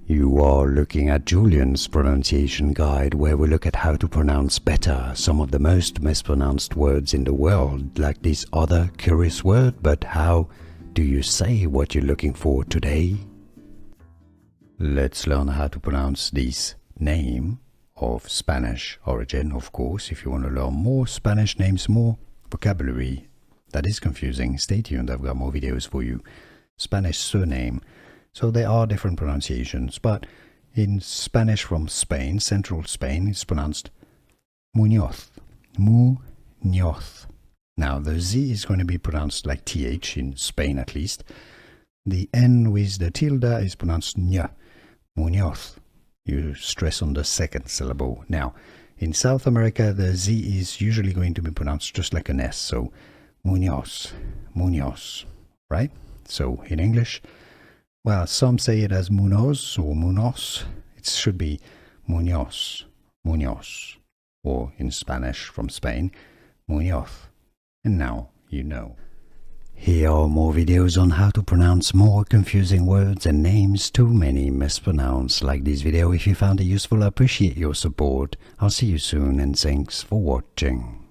You are looking at Julian's pronunciation guide, where we look at how to pronounce better some of the most mispronounced words in the world, like this other curious word. But how do you say what you're looking for today? Let's learn how to pronounce this name of Spanish origin, of course. If you want to learn more Spanish names, more vocabulary that is confusing, stay tuned, I've got more videos for you. Spanish surname. So there are different pronunciations, but in Spanish from Spain, central Spain, it's pronounced Muñoz. Muñoz. Now the Z is going to be pronounced like TH in Spain at least. The N with the tilde is pronounced Ñ. Muñoz. You stress on the second syllable. Now, in South America, the Z is usually going to be pronounced just like an S. So, Muñoz, Muñoz, right? So, in English, well, some say it as Muñoz or Muñoz. It should be Muñoz, Muñoz. Or in Spanish from Spain, Muñoz. And now you know. Here are more videos on how to pronounce more confusing words and names too many mispronounced. Like this video if you found it useful. I appreciate your support. I'll see you soon and thanks for watching.